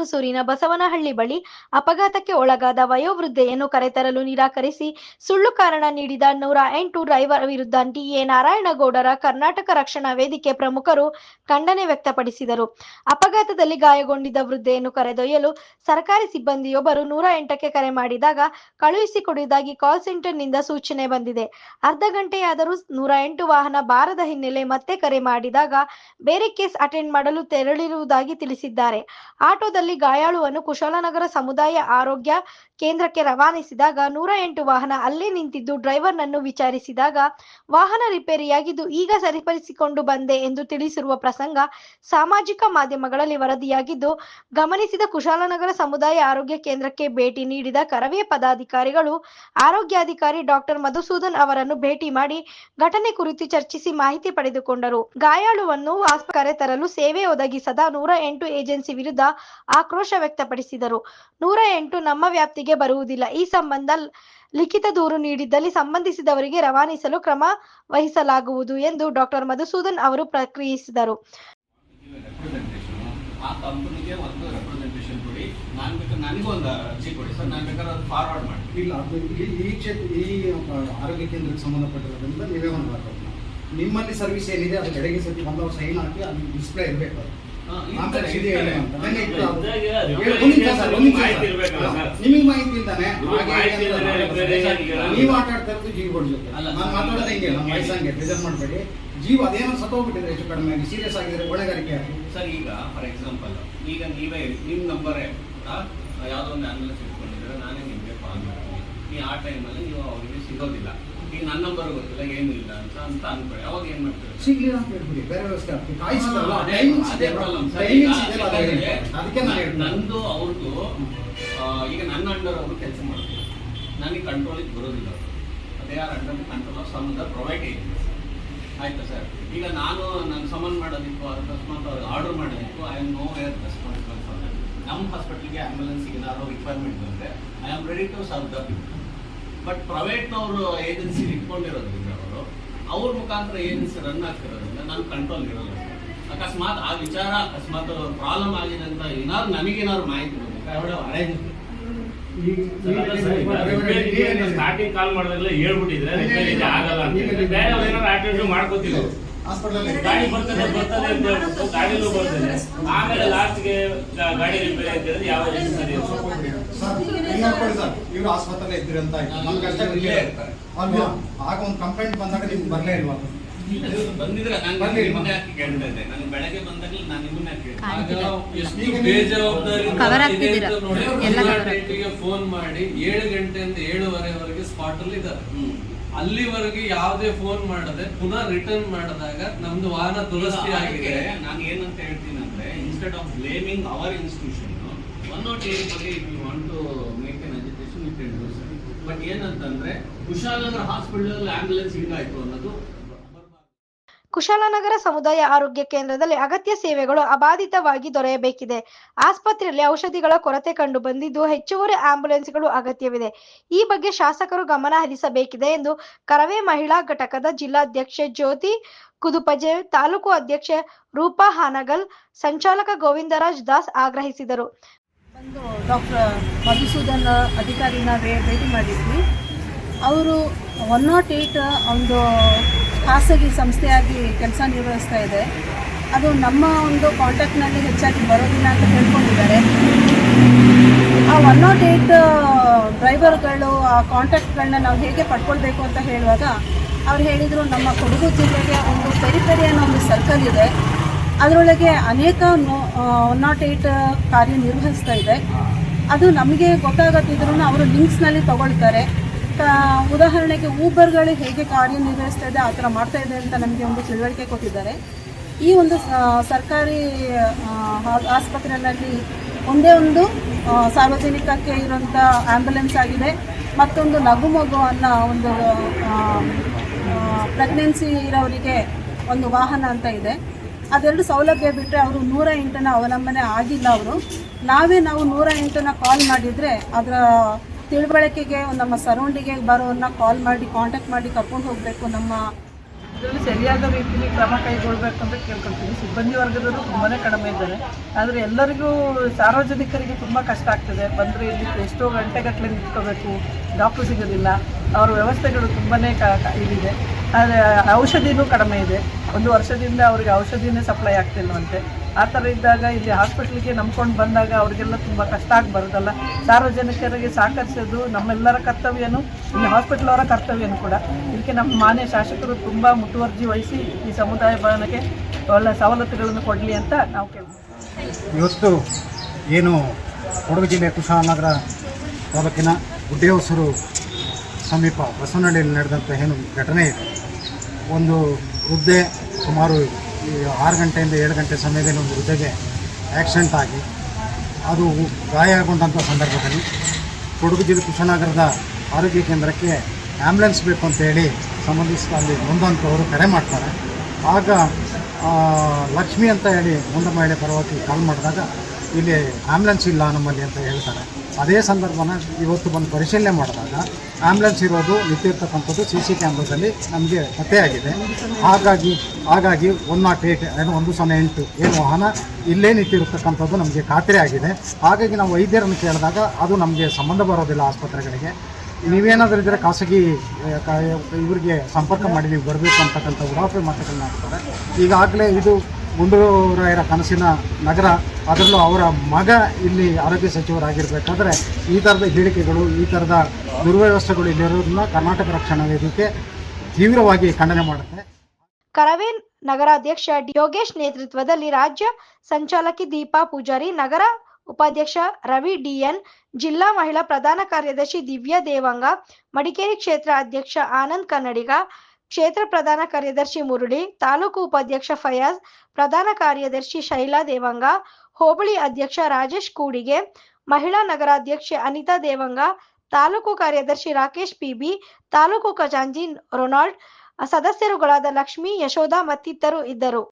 ಹೊಸೂರಿನ ಬಸವನಹಳ್ಳಿ ಬಳಿ ಅಪಘಾತಕ್ಕೆ ಒಳಗಾದ ವಯೋವೃದ್ಧೆಯನ್ನು ಕರೆತರಲು ನಿರಾಕರಿಸಿ ಸುಳ್ಳು ಕಾರಣ ನೀಡಿದ 108 ಡ್ರೈವರ್ ವಿರುದ್ಧ ಡಿಎ ನಾರಾಯಣಗೌಡರ ಕರ್ನಾಟಕ ರಕ್ಷಣಾ ವೇದಿಕೆ ಪ್ರಮುಖರು ಖಂಡನೆ ವ್ಯಕ್ತಪಡಿಸಿದರು. ಅಪಘಾತದಲ್ಲಿ ಗಾಯಗೊಂಡಿದ್ದ ವೃದ್ಧೆಯನ್ನು ಕರೆದೊಯ್ಯಲು ಸರ್ಕಾರಿ ಸಿಬ್ಬಂದಿಯೊಬ್ಬರು 108ಕ್ಕೆ ಕರೆ ಮಾಡಿದಾಗ ಕಳುಹಿಸಿಕೊಡುವುದಾಗಿ ಕಾಲ್ ಸೆಂಟರ್ನಿಂದ ಸೂಚನೆ ಬಂದಿದೆ. ಅರ್ಧ ಗಂಟೆಯಾದರೂ 108 ವಾಹನ ಬಾರದ ಹಿನ್ನೆಲೆ ಮತ್ತೆ ಕರೆ ಮಾಡಿದಾಗ ಬೇರೆ ಕೇಸ್ ಅಟೆಂಡ್ ಮಾಡಲು ತೆರಳಿರುವುದಾಗಿ ತಿಳಿಸಿದ್ದಾರೆ. ಆಟೋದಲ್ಲಿ ಗಾಯಾಳುವನ್ನು ಕುಶಾಲನಗರ ಸಮುದಾಯ ಆರೋಗ್ಯ ಕೇಂದ್ರಕ್ಕೆ ರವಾನಿಸಿದಾಗ 108 ವಾಹನ ಅಲ್ಲೇ ನಿಂತಿದ್ದು ಡ್ರೈವರ್ನನ್ನು ವಿಚಾರಿಸಿದಾಗ ವಾಹನ ರಿಪೇರಿಯಾಗಿದ್ದು ಈಗ ಸರಿಪಡಿಸಿಕೊಂಡು ಬಂದೆ ಎಂದು ತಿಳಿಸಿರುವ ಪ್ರಸಂಗ ಸಾಮಾಜಿಕ ಮಾಧ್ಯಮಗಳಲ್ಲಿ ವರದಿಯಾಗಿದ್ದು, ಗಮನಿಸಿದ ಕುಶಾಲನಗರ ಸಮುದಾಯ ಆರೋಗ್ಯ ಕೇಂದ್ರಕ್ಕೆ ಭೇಟಿ ನೀಡಿದ ಕರವೇ ಪದಾಧಿಕಾರಿಗಳು ಆರೋಗ್ಯಾಧಿಕಾರಿ ಡಾಕ್ಟರ್ ಮಧುಸೂದನ್ ಅವರನ್ನು ಭೇಟಿ ಮಾಡಿ ಘಟನೆ ಕುರಿತು ಚರ್ಚಿಸಿ ಮಾಹಿತಿ ಪಡೆದುಕೊಂಡರು. ಗಾಯಾಳುವನ್ನು ಆಸ್ಪತ್ರೆಗೆ ತರಲು ಸೇವೆ ಒದಗಿಸದ 108 ಏಜೆನ್ಸಿ ವಿರುದ್ಧ ಆಕ್ರೋಶ ವ್ಯಕ್ತಪಡಿಸಿದರು. 108 ನಮ್ಮ ವ್ಯಾಪ್ತಿಗೆ ಬರುವುದಿಲ್ಲ. ಈ ಸಂಬಂಧ ಲಿಖಿತ ದೂರು ನೀಡಿದ್ದಲ್ಲಿ ಸಂಬಂಧಿಸಿದವರಿಗೆ ರವಾನಿಸಲು ಕ್ರಮ ವಹಿಸಲಾಗುವುದು ಎಂದು ಡಾಕ್ಟರ್ ಮಧುಸೂದನ್ ಅವರು ಪ್ರತಿಕ್ರಿಯಿಸಿದರು. ಆ ಕಂಪನಿಗೆ ಒಂದು ರೆಪ್ರೆಸೆಂಟೇಷನ್ ಕೊಡಿ, ನನಗೂ ಒಂದು ಅರ್ಜಿ ಕೊಡಿ ಸರ್, ನಾನು ಬೇಕಾದ್ರೆ ಅದು ಫಾರ್ವರ್ಡ್ ಮಾಡಿ. ಇಲ್ಲ, ಅದು ಈ ಆರೋಗ್ಯ ಕೇಂದ್ರಕ್ಕೆ ಸಂಬಂಧಪಟ್ಟಿರೋದ್ರಿಂದ ನೀವೇ ಒಂದು ಬರ್ತಾರೆ. ನಿಮ್ಮಲ್ಲಿ ಸರ್ವಿಸ್ ಏನಿದೆ ಅದು ಬೆಳಗ್ಗೆ ಸತಿ ಬಂದವರು ಸೈನ್ ಹಾಕಿ ಅದು ಡಿಸ್ಪ್ಲೇ ಇರಬೇಕು. ನಿಮಗೆ ಮಾಹಿತಿ ಇಲ್ದಾನೆ ನೀವು ಆಟ ಆಡ್ತಾ ಇರೋದು ಜೀವಗಳ ಜೊತೆ. ನಾನು ಮಾತಾಡೋದು ಹೆಂಗೆ, ನಮ್ಮ ವಯಸ್ಸಂಗೆ ಬೇಜಾರು ಮಾಡಬೇಡಿ. ಜೀವ ಅದೇನೋ ಸತ್ತೋಗ್ಬಿಟ್ಟಿದ್ರೆ ಹೆಚ್ಚು ಕಡಿಮೆ ಆಗಿ ಸೀರಿಯಸ್ ಆಗಿದ್ರೆ ಹೊಣೆಗಾರಿಕೆ ಆಗಿ ಸರ್. ಈಗ ಫಾರ್ ಎಕ್ಸಾಂಪಲ್, ಈಗ ನೀವೇ ನಿಮ್ಮ ನಂಬರೇ ಯಾವುದೋ ಒಂದು ಆಂಬುಲೆನ್ಸ್ ಇಟ್ಕೊಂಡಿದ್ರೆ ನಾನೇ ನಿಮಗೆ ಕಾಲ್ ಮಾಡ್ತೀನಿ. ನೀವು ಆ ಟೈಮಲ್ಲಿ ನೀವು ಅವರಿಗೆ ಸಿಗೋದಿಲ್ಲ. ಈಗ ನನ್ನ ನಂಬರ್ ಗೊತ್ತಿಲ್ಲ, ಏನೂ ಇಲ್ಲ ಅಂತ ಅನ್ಕೊಳ್ಳಿ. ಅವಾಗ ಏನ್ ಮಾಡ್ತೀವಿ? ಸಿಗ್ಲಿಲ್ಲ ಅಂತ ಹೇಳ್ಬಿಡಿ, ಬೇರೆ ವ್ಯವಸ್ಥೆ ಆಗ್ತದೆ. ಅದೇ ಪ್ರಾಬ್ಲಮ್ ಸರ್. ನಂದು ಅವ್ರದ್ದು ಈಗ ನನ್ನ ಅಂಡರ್ ಅವರು ಕೆಲಸ ಮಾಡ್ತಾರೆ, ನನಗೆ ಕಂಟ್ರೋಲಿಗೆ ಬರೋದಿಲ್ಲ. ಅವರು ಅದೇ are under control of some the provide agency. ಆಯ್ತಾ ಸರ್? ಈಗ ನಾನು ಸಮನ್ ಮಾಡೋದಿತ್ತು, ಅಕಸ್ಮಾತ್ ಅವ್ರಿಗೆ ಆರ್ಡರ್ ಮಾಡೋದಿತ್ತು, I am nowhere responsible for that. ನಮ್ಮ ಹಾಸ್ಪಿಟಲ್ಗೆ ಆಂಬ್ಯುಲೆನ್ಸ್ಗೆ ಏನಾದ್ರು ರಿಕ್ವೈರ್ಮೆಂಟ್ ಬಂದರೆ I am ready to serve the people. But ಪ್ರೈವೇಟ್ನವರು ಏಜೆನ್ಸಿ ಇಟ್ಕೊಂಡಿರೋದ್ರಿಂದ ಅವ್ರ ಮುಖಾಂತರ ಏಜೆನ್ಸಿ ರನ್ ಆಗ್ತಿರೋದ್ರಿಂದ ನನ್ನ ಕಂಟ್ರೋಲ್ ಇರೋಲ್ಲ. ಅಕಸ್ಮಾತ್ ಆ ವಿಚಾರ ಅಕಸ್ಮಾತ್ ಪ್ರಾಬ್ಲಮ್ ಆಗಿದೆ ಅಂತ ಏನಾದ್ರು ನನಗೇನಾದ್ರು ಮಾಹಿತಿ ಸ್ಟಾರ್ಟಿಂಗ್ ಕಾಲ್ ಮಾಡಿದಾಗಲೇ ಹೇಳ್ಬಿಟ್ಟಿದ್ರೆ ಆಗಲ್ಲ ಅಂತ ಬೇರೆ ಏನಾದ್ರು ಆಕ್ಟಿವಿಟಿ ಮಾಡ್ಕೋತೀವಿ. ಗಾಡಿ ಬರ್ತದೆ ಅಂತ ಹೇಳ್ಬಿಟ್ಟು ಗಾಡಿಲೂ ಬರ್ತದೆ. ಆಮೇಲೆ ಲಾಸ್ಟ್ಗೆ ಗಾಡಿ ರಿಪೇರಿ ಅಂತ ಹೇಳಿದ್ರೆ ಯಾವ ಸರಿ ಇವರು ಆಸ್ಪತ್ರೆ ಇದ್ದಿರಂತ ಆಗ ಒಂದು ಕಂಪ್ಲೇಂಟ್ ಬಂದಾಗ ನಿಮ್ಗೆ ಬರಲೇ ಇಲ್ವಾ? ಬಂದಿದ್ರೆ ನಾನು ನಿಮ್ಮನ್ನೇ ಹಾಕಿ ಕೇಳ್ತಾ ಇದ್ದೆ. ನನಗೆ ಬೆಳಗ್ಗೆ ಬಂದಾಗ ನಾನು ನಿಮ್ಮನ್ನೇ ಎಷ್ಟು ಬೇಜವಾಬ್ದಾರಿ ಫೋನ್ ಮಾಡಿ 7 ಗಂಟೆಯಿಂದ 7:30ವರೆಗೆ ಸ್ಪಾಟ್ ಅಲ್ಲಿ ಇದ್ದಾರೆ. ಅಲ್ಲಿವರೆಗೆ ಯಾವುದೇ ಫೋನ್ ಮಾಡದೆ ಪುನಃ ರಿಟರ್ನ್ ಮಾಡಿದಾಗ ನಮ್ದು ವಾಹನ ದುರಸ್ತಿ ಆಗಿದೆ. ನಾನು ಏನಂತ ಹೇಳ್ತೀನಿ ಅಂದ್ರೆ, instead of blaming our institution 108 ಬಗ್ಗೆ if you want to make an education you can do sir. But ಏನಂತಂದ್ರೆ ಕುಶಾಲನಗರ ಹಾಸ್ಪಿಟಲ್ ಆಂಬ್ಯುಲೆನ್ಸ್ ಹಿಂಗಾಯ್ತು ಅನ್ನೋದು. ಕುಶಾಲನಗರ ಸಮುದಾಯ ಆರೋಗ್ಯ ಕೇಂದ್ರದಲ್ಲಿ ಅಗತ್ಯ ಸೇವೆಗಳು ಅಬಾಧಿತವಾಗಿ ದೊರೆಯಬೇಕಿದೆ. ಆಸ್ಪತ್ರೆಯಲ್ಲಿ ಔಷಧಿಗಳ ಕೊರತೆ ಕಂಡು ಬಂದಿದ್ದು ಹೆಚ್ಚುವರಿ ಆಂಬ್ಯುಲೆನ್ಸ್ಗಳು ಅಗತ್ಯವಿದೆ. ಈ ಬಗ್ಗೆ ಶಾಸಕರು ಗಮನ ಹರಿಸಬೇಕಿದೆ ಎಂದು ಕರವೇ ಮಹಿಳಾ ಘಟಕದ ಜಿಲ್ಲಾಧ್ಯಕ್ಷೆ ಜ್ಯೋತಿ ಕುದುಪಜೆ, ತಾಲೂಕು ಅಧ್ಯಕ್ಷೆ ರೂಪಾ ಹಾನಗಲ್, ಸಂಚಾಲಕ ಗೋವಿಂದರಾಜ್ ದಾಸ್ ಆಗ್ರಹಿಸಿದರು. ಡಾಕ್ಟರ್ ಮಧುಸೂದನ್ ಅಧಿಕಾರಿನ ಭೇಟಿ ಮಾಡಿದ್ವಿ. ಅವರು 108 ಒಂದು ಖಾಸಗಿ ಸಂಸ್ಥೆಯಾಗಿ ಕೆಲಸ ನಿರ್ವಹಿಸ್ತಾ ಇದೆ. ಅದು ನಮ್ಮ ಒಂದು ಕಾಂಟ್ಯಾಕ್ಟ್ನಲ್ಲಿ ಹೆಚ್ಚಾಗಿ ಬರೋದಿಲ್ಲ ಅಂತ ಹೇಳ್ಕೊಂಡಿದ್ದಾರೆ. ಆ 108 ಡ್ರೈವರ್ಗಳು ಆ ಕಾಂಟ್ಯಾಕ್ಟ್ಗಳನ್ನ ನಾವು ಹೇಗೆ ಪಡ್ಕೊಳ್ಬೇಕು ಅಂತ ಹೇಳುವಾಗ ಅವ್ರು ಹೇಳಿದರು, ನಮ್ಮ ಕೊಡಗು ಜಿಲ್ಲೆಗೆ ಒಂದು ಪೆರಿಫೆರಿ ಅನ್ನೋ ಒಂದು ಸರ್ಕಲ್ ಇದೆ, ಅದರೊಳಗೆ ಅನೇಕ 108 ಕಾರ್ಯನಿರ್ವಹಿಸ್ತಾ ಇದೆ. ಅದು ನಮಗೆ ಗೊತ್ತಾಗತ್ತಿದ್ರೂ ಅವರು ಲಿಂಕ್ಸ್ನಲ್ಲಿ ತಗೊಳ್ತಾರೆ. ಉದಾಹರಣೆಗೆ ಊಬರ್ಗಳು ಹೇಗೆ ಕಾರ್ಯನಿರ್ವಹಿಸ್ತಾ ಇದೆ ಆ ಥರ ಮಾಡ್ತಾ ಇದೆ ಅಂತ ನಮಗೆ ಒಂದು ತಿಳುವಳಿಕೆ ಕೊಟ್ಟಿದ್ದಾರೆ. ಈ ಒಂದು ಸರ್ಕಾರಿ ಆಸ್ಪತ್ರೆಯಲ್ಲಿ ಒಂದೇ ಒಂದು ಸಾರ್ವಜನಿಕಕ್ಕೆ ಇರುವಂಥ ಆ್ಯಂಬುಲೆನ್ಸ್ ಆಗಿದೆ, ಮತ್ತೊಂದು ನಗು ಮಗು ಅನ್ನೋ ಒಂದು ಪ್ರೆಗ್ನೆನ್ಸಿ ಇರೋರಿಗೆ ಒಂದು ವಾಹನ ಅಂತ ಇದೆ. ಅದೆರಡು ಸೌಲಭ್ಯ ಬಿಟ್ಟರೆ ಅವರು 108ನ ಅವಲಂಬನೆ ಆಗಿಲ್ಲ. ನಾವು 108ನ ಕಾಲ್ ಮಾಡಿದರೆ ಅದರ ತಿಳುವಳಿಕೆಗೆ ನಮ್ಮ ಸರೌಂಡಿಗೆ ಬರೋರನ್ನ ಕಾಲ್ ಮಾಡಿ ಕಾಂಟ್ಯಾಕ್ಟ್ ಮಾಡಿ ಕರ್ಕೊಂಡು ಹೋಗಬೇಕು. ನಮ್ಮ ಇದರಲ್ಲಿ ಸರಿಯಾದ ರೀತಿಯಲ್ಲಿ ಕ್ರಮ ಕೈಗೊಳ್ಳಬೇಕು ಅಂತ ಕೇಳ್ಕೊಳ್ತೀನಿ. ಸಿಬ್ಬಂದಿ ವರ್ಗದವರು ತುಂಬಾ ಕಡಿಮೆ ಇದ್ದಾರೆ, ಆದರೆ ಎಲ್ಲರಿಗೂ ಸಾರ್ವಜನಿಕರಿಗೆ ತುಂಬ ಕಷ್ಟ ಆಗ್ತದೆ. ಬಂದರೆ ಇಲ್ಲಿ ಎಷ್ಟೋ ಗಂಟೆಗಟ್ಟಲೆ ನಿಂತ್ಕೋಬೇಕು, ಡಾಕ್ಟ್ರು ಸಿಗೋದಿಲ್ಲ, ಅವರ ವ್ಯವಸ್ಥೆಗಳು ತುಂಬಾ ಇದಿದೆ. ಆದರೆ ಔಷಧಿನೂ ಕಡಿಮೆ ಇದೆ. 1 ವರ್ಷದಿಂದ ಅವರಿಗೆ ಔಷಧಿನೇ ಸಪ್ಲೈ ಆಗ್ತಿಲ್ವಂತೆ. ಆ ಥರ ಇದ್ದಾಗ ಇಲ್ಲಿ ಹಾಸ್ಪಿಟ್ಲಿಗೆ ನಂಬ್ಕೊಂಡು ಬಂದಾಗ ಅವರಿಗೆಲ್ಲ ತುಂಬ ಕಷ್ಟ ಆಗಬಾರ್ದಲ್ಲ. ಸಾರ್ವಜನಿಕರಿಗೆ ಸಹಕರಿಸೋದು ನಮ್ಮೆಲ್ಲರ ಕರ್ತವ್ಯನೂ, ಇಲ್ಲಿ ಹಾಸ್ಪಿಟ್ಲ್ ಅವರ ಕರ್ತವ್ಯನೂ ಕೂಡ. ಇದಕ್ಕೆ ನಮ್ಮ ಮಾನ್ಯ ಶಾಸಕರು ತುಂಬ ಮುತುವರ್ಜಿ ವಹಿಸಿ ಈ ಸಮುದಾಯ ಭವನಕ್ಕೆ ಒಳ್ಳೆಯ ಸವಲತ್ತುಗಳನ್ನು ಕೊಡಲಿ ಅಂತ ನಾವು ಕೇಳ್ತೀವಿ. ಇವತ್ತು ಏನು ಕೊಡಗು ಜಿಲ್ಲೆ ಕುಶಾಲನಗರ ತಾಲೂಕಿನ ಗುಡ್ಡೆಹೊಸೂರು ಸಮೀಪ ಬಸವನಹಳ್ಳಿಯಲ್ಲಿ ನಡೆದಂಥ ಏನು ಘಟನೆ ಇದೆ, ಒಂದು ವೃದ್ಧೆ ಸುಮಾರು 6 ಗಂಟೆಯಿಂದ 7 ಗಂಟೆ ಸಮಯದಲ್ಲಿ ಒಂದು ವೃದ್ಧೆಗೆ ಆಕ್ಸಿಡೆಂಟ್ ಆಗಿ ಅದು ಗಾಯಗೊಂಡಂಥ ಸಂದರ್ಭದಲ್ಲಿ ಕೊಡಗು ಜಿಲ್ಲೆ ಕುಶಾಲನಗರದ ಆರೋಗ್ಯ ಕೇಂದ್ರಕ್ಕೆ ಆ್ಯಂಬುಲೆನ್ಸ್ ಬೇಕು ಅಂತೇಳಿ ಸಂಬಂಧಿಸಿದ ಅಲ್ಲಿ ನೊಂದಂಥವರು ಕರೆ ಮಾಡ್ತಾರೆ. ಆಗ ಲಕ್ಷ್ಮಿ ಅಂತ ಹೇಳಿ ಒಂದು ಮಹಿಳೆ ಪರವಾಗಿ ಕಾಲ್ ಮಾಡಿದಾಗ ಇಲ್ಲಿ ಆ್ಯಂಬುಲೆನ್ಸ್ ಇಲ್ಲ ನಮ್ಮಲ್ಲಿ ಅಂತ ಹೇಳ್ತಾರೆ. ಅದೇ ಸಂದರ್ಭನ ಇವತ್ತು ಬಂದು ಪರಿಶೀಲನೆ ಮಾಡಿದಾಗ ಆ್ಯಂಬುಲೆನ್ಸ್ ಇರೋದು ನಿಂತಿರ್ತಕ್ಕಂಥದ್ದು CC ಕ್ಯಾಮ್ರಾದಲ್ಲಿ ನಮಗೆ ಪತ್ತೆಯಾಗಿದೆ. ಹಾಗಾಗಿ 108 ಏನು 108 ಏನು ವಾಹನ ಇಲ್ಲೇ ನಿಂತಿರ್ತಕ್ಕಂಥದ್ದು ನಮಗೆ ಖಾತ್ರಿ ಆಗಿದೆ. ಹಾಗಾಗಿ ನಾವು ವೈದ್ಯರನ್ನು ಕೇಳಿದಾಗ ಅದು ನಮಗೆ ಸಂಬಂಧ ಬರೋದಿಲ್ಲ ಆಸ್ಪತ್ರೆಗಳಿಗೆ. ನೀವೇನಾದರೂ ಇದ್ದರೆ ಖಾಸಗಿ ಇವರಿಗೆ ಸಂಪರ್ಕ ಮಾಡಿ ನೀವು ಬರಬೇಕು ಅಂತಕ್ಕಂಥ ಉಡಾಫೆ ಮಾತುಗಳನ್ನ ಹಾಕ್ತಾರೆ. ಈಗಾಗಲೇ ಇದು ಗುಂಡೂರಾಯರ ಕನಸಿನ ನಗರ, ಅದರಲ್ಲೂ ಅವರ ಮಗ ಇಲ್ಲಿ ಆರೋಗ್ಯ ಸಚಿವರಾಗಿರಬೇಕಾದ್ರೆ ಈ ಥರದ ಹೇಳಿಕೆಗಳು, ಈ ಥರದ ದುರ್ವ್ಯವಸ್ಥೆಗಳು ಇಲ್ಲಿರೋದನ್ನ ಕರ್ನಾಟಕ ರಕ್ಷಣಾ ವೇದಿಕೆ ತೀವ್ರವಾಗಿ ಖಂಡನೆ ಮಾಡುತ್ತೆ. ಕರವೇ ನಗರಾಧ್ಯಕ್ಷ ಯೋಗೇಶ್ ನೇತೃತ್ವದಲ್ಲಿ ರಾಜ್ಯ ಸಂಚಾಲಕಿ ದೀಪಾ ಪೂಜಾರಿ, ನಗರ ಉಪಾಧ್ಯಕ್ಷ ರವಿ DN, ಜಿಲ್ಲಾ ಮಹಿಳಾ ಪ್ರಧಾನ ಕಾರ್ಯದರ್ಶಿ ದಿವ್ಯಾ ದೇವಂಗ, ಮಡಿಕೇರಿ ಕ್ಷೇತ್ರ ಅಧ್ಯಕ್ಷ ಆನಂದ್ ಕನ್ನಡಿಗ, ಕ್ಷೇತ್ರ ಪ್ರಧಾನ ಕಾರ್ಯದರ್ಶಿ ಮುರಳಿ, ತಾಲೂಕು ಉಪಾಧ್ಯಕ್ಷ ಫಯಾಜ್, ಪ್ರಧಾನ ಕಾರ್ಯದರ್ಶಿ ಶೈಲಾ ದೇವಂಗ, ಹೋಬಳಿ ಅಧ್ಯಕ್ಷ ರಾಜೇಶ್ ಕೂಡಿಗೆ, ಮಹಿಳಾ ನಗರಾಧ್ಯಕ್ಷೆ ಅನಿತಾ ದೇವಂಗ, ತಾಲೂಕು ಕಾರ್ಯದರ್ಶಿ ರಾಕೇಶ್ PB, ತಾಲೂಕು ಖಜಾಂಚಿ ರೊನಾಲ್ಡ್, ಸದಸ್ಯರುಗಳಾದ ಲಕ್ಷ್ಮಿ, ಯಶೋಧ ಮತ್ತಿತರರು ಇದ್ದರು.